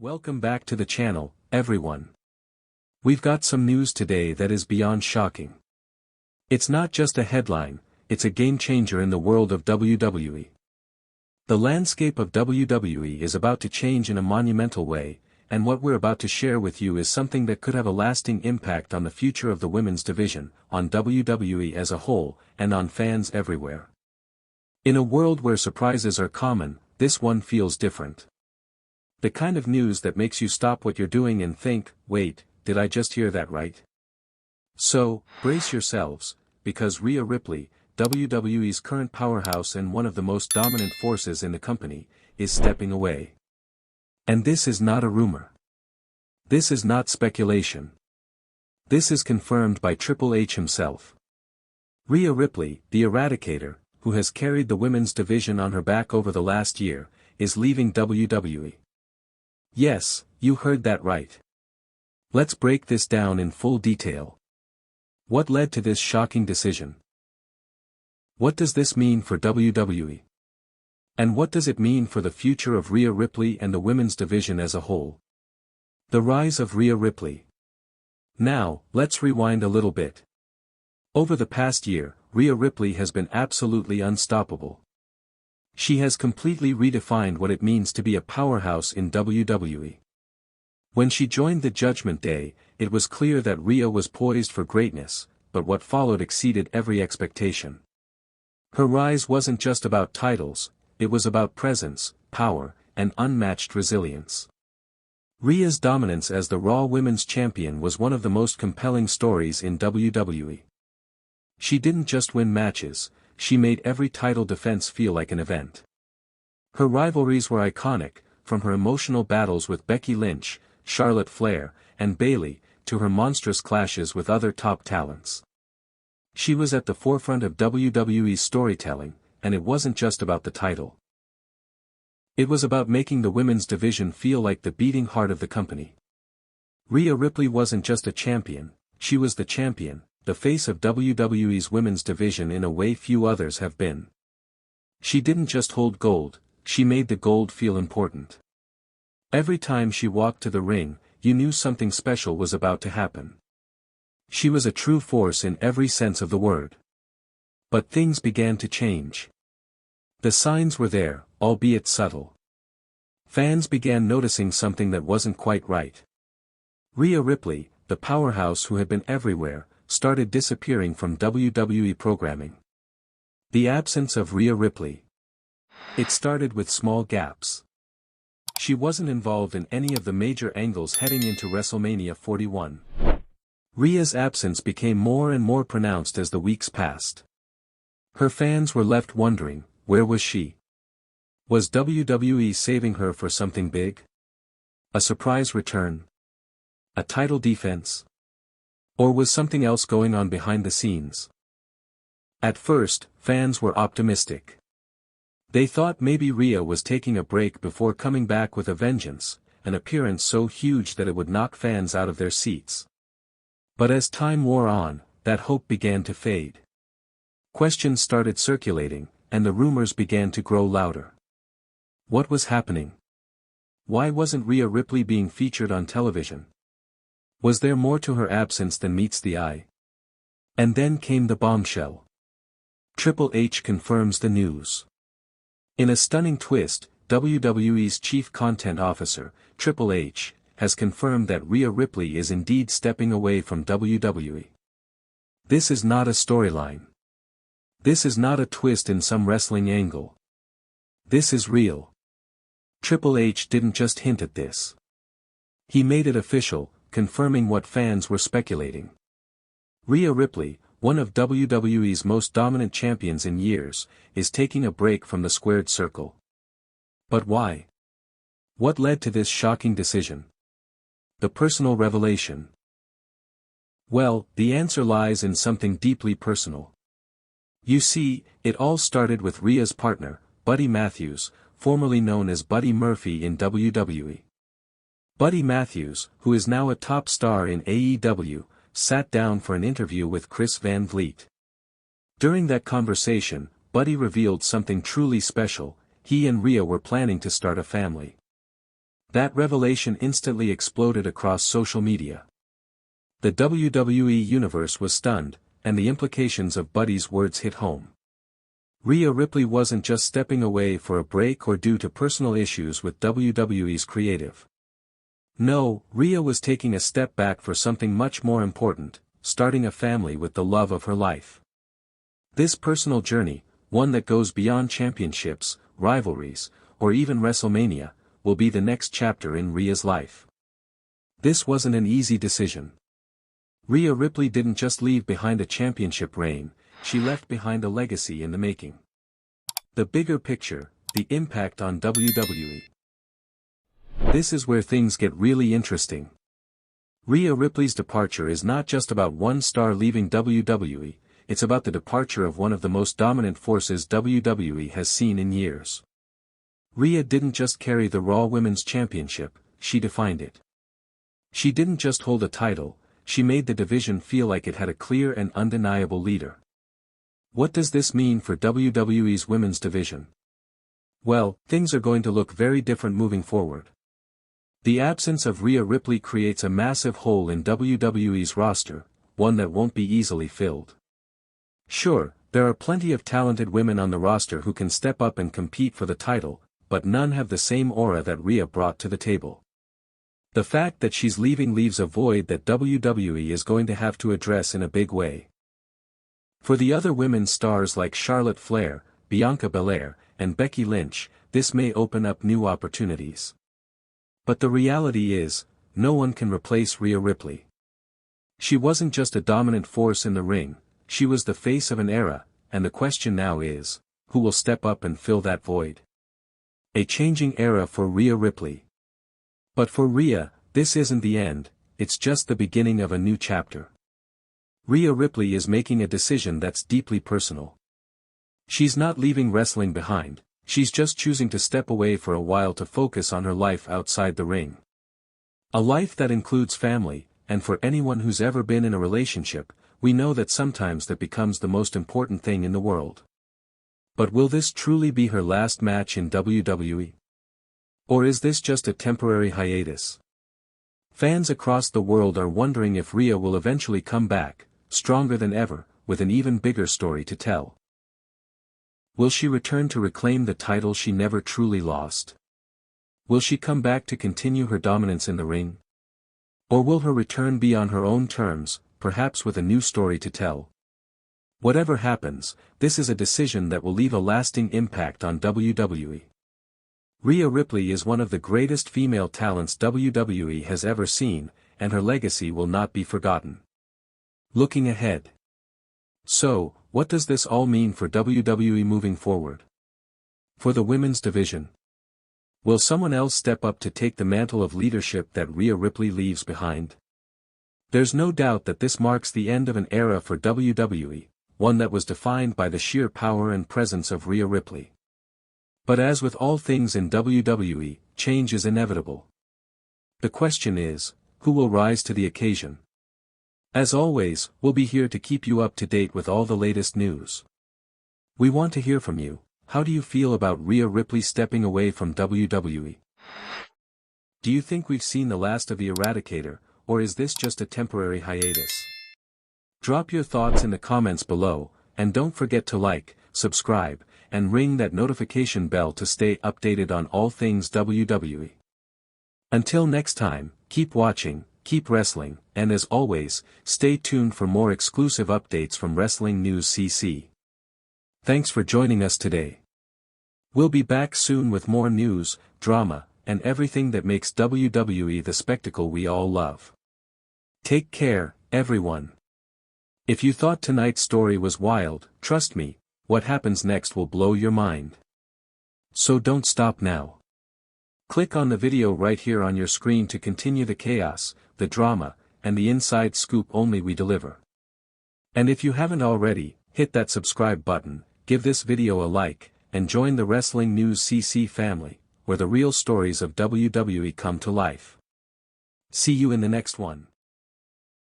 Welcome back to the channel, everyone. We've got some news today that is beyond shocking. It's not just a headline, it's a game changer in the world of WWE. The landscape of WWE is about to change in a monumental way, and what we're about to share with you is something that could have a lasting impact on the future of the women's division, on WWE as a whole, and on fans everywhere. In a world where surprises are common, this one feels different. The kind of news that makes you stop what you're doing and think, wait, did I just hear that right? So, brace yourselves, because Rhea Ripley, WWE's current powerhouse and one of the most dominant forces in the company, is stepping away. And this is not a rumor. This is not speculation. This is confirmed by Triple H himself. Rhea Ripley, the Eradicator, who has carried the women's division on her back over the last year, is leaving WWE. Yes, you heard that right. Let's break this down in full detail. What led to this shocking decision? What does this mean for WWE? And what does it mean for the future of Rhea Ripley and the women's division as a whole? The rise of Rhea Ripley. Now, let's rewind a little bit. Over the past year, Rhea Ripley has been absolutely unstoppable. She has completely redefined what it means to be a powerhouse in WWE. When she joined the Judgment Day, it was clear that Rhea was poised for greatness, but what followed exceeded every expectation. Her rise wasn't just about titles, it was about presence, power, and unmatched resilience. Rhea's dominance as the Raw Women's Champion was one of the most compelling stories in WWE. She didn't just win matches, she made every title defense feel like an event. Her rivalries were iconic, from her emotional battles with Becky Lynch, Charlotte Flair, and Bayley, to her monstrous clashes with other top talents. She was at the forefront of WWE's storytelling, and it wasn't just about the title. It was about making the women's division feel like the beating heart of the company. Rhea Ripley wasn't just a champion, she was the champion, the face of WWE's women's division in a way few others have been. She didn't just hold gold, she made the gold feel important. Every time she walked to the ring, you knew something special was about to happen. She was a true force in every sense of the word. But things began to change. The signs were there, albeit subtle. Fans began noticing something that wasn't quite right. Rhea Ripley, the powerhouse who had been everywhere, started disappearing from WWE programming. The absence of Rhea Ripley. It started with small gaps. She wasn't involved in any of the major angles heading into WrestleMania 41. Rhea's absence became more and more pronounced as the weeks passed. Her fans were left wondering, where was she? Was WWE saving her for something big? A surprise return? A title defense? Or was something else going on behind the scenes? At first, fans were optimistic. They thought maybe Rhea was taking a break before coming back with a vengeance, an appearance so huge that it would knock fans out of their seats. But as time wore on, that hope began to fade. Questions started circulating, and the rumors began to grow louder. What was happening? Why wasn't Rhea Ripley being featured on television? Was there more to her absence than meets the eye? And then came the bombshell. Triple H confirms the news. In a stunning twist, WWE's Chief Content Officer, Triple H, has confirmed that Rhea Ripley is indeed stepping away from WWE. This is not a storyline. This is not a twist in some wrestling angle. This is real. Triple H didn't just hint at this. He made it official, confirming what fans were speculating. Rhea Ripley, one of WWE's most dominant champions in years, is taking a break from the squared circle. But why? What led to this shocking decision? The personal revelation. Well, the answer lies in something deeply personal. You see, it all started with Rhea's partner, Buddy Matthews, formerly known as Buddy Murphy in WWE. Buddy Matthews, who is now a top star in AEW, sat down for an interview with Chris Van Vliet. During that conversation, Buddy revealed something truly special: he and Rhea were planning to start a family. That revelation instantly exploded across social media. The WWE universe was stunned, and the implications of Buddy's words hit home. Rhea Ripley wasn't just stepping away for a break or due to personal issues with WWE's creative. No, Rhea was taking a step back for something much more important, starting a family with the love of her life. This personal journey, one that goes beyond championships, rivalries, or even WrestleMania, will be the next chapter in Rhea's life. This wasn't an easy decision. Rhea Ripley didn't just leave behind a championship reign, she left behind a legacy in the making. The bigger picture, the impact on WWE. This is where things get really interesting. Rhea Ripley's departure is not just about one star leaving WWE, it's about the departure of one of the most dominant forces WWE has seen in years. Rhea didn't just carry the Raw Women's Championship, she defined it. She didn't just hold a title, she made the division feel like it had a clear and undeniable leader. What does this mean for WWE's women's division? Well, things are going to look very different moving forward. The absence of Rhea Ripley creates a massive hole in WWE's roster, one that won't be easily filled. Sure, there are plenty of talented women on the roster who can step up and compete for the title, but none have the same aura that Rhea brought to the table. The fact that she's leaving leaves a void that WWE is going to have to address in a big way. For the other women's stars like Charlotte Flair, Bianca Belair, and Becky Lynch, this may open up new opportunities. But the reality is, no one can replace Rhea Ripley. She wasn't just a dominant force in the ring, she was the face of an era, and the question now is, who will step up and fill that void? A changing era for Rhea Ripley. But for Rhea, this isn't the end, it's just the beginning of a new chapter. Rhea Ripley is making a decision that's deeply personal. She's not leaving wrestling behind, she's just choosing to step away for a while to focus on her life outside the ring. A life that includes family, and for anyone who's ever been in a relationship, we know that sometimes that becomes the most important thing in the world. But will this truly be her last match in WWE? Or is this just a temporary hiatus? Fans across the world are wondering if Rhea will eventually come back, stronger than ever, with an even bigger story to tell. Will she return to reclaim the title she never truly lost? Will she come back to continue her dominance in the ring? Or will her return be on her own terms, perhaps with a new story to tell? Whatever happens, this is a decision that will leave a lasting impact on WWE. Rhea Ripley is one of the greatest female talents WWE has ever seen, and her legacy will not be forgotten. Looking ahead. So, what does this all mean for WWE moving forward? For the women's division? Will someone else step up to take the mantle of leadership that Rhea Ripley leaves behind? There's no doubt that this marks the end of an era for WWE, one that was defined by the sheer power and presence of Rhea Ripley. But as with all things in WWE, change is inevitable. The question is, who will rise to the occasion? As always, we'll be here to keep you up to date with all the latest news. We want to hear from you. How do you feel about Rhea Ripley stepping away from WWE? Do you think we've seen the last of the Eradicator, or is this just a temporary hiatus? Drop your thoughts in the comments below, and don't forget to like, subscribe, and ring that notification bell to stay updated on all things WWE. Until next time, keep watching, keep wrestling, and as always, stay tuned for more exclusive updates from Wrestling News CC. Thanks for joining us today. We'll be back soon with more news, drama, and everything that makes WWE the spectacle we all love. Take care, everyone. If you thought tonight's story was wild, trust me, what happens next will blow your mind. So don't stop now. Click on the video right here on your screen to continue the chaos, the drama, and the inside scoop only we deliver. And if you haven't already, hit that subscribe button, give this video a like, and join the Wrestling News CC family, where the real stories of WWE come to life. See you in the next one.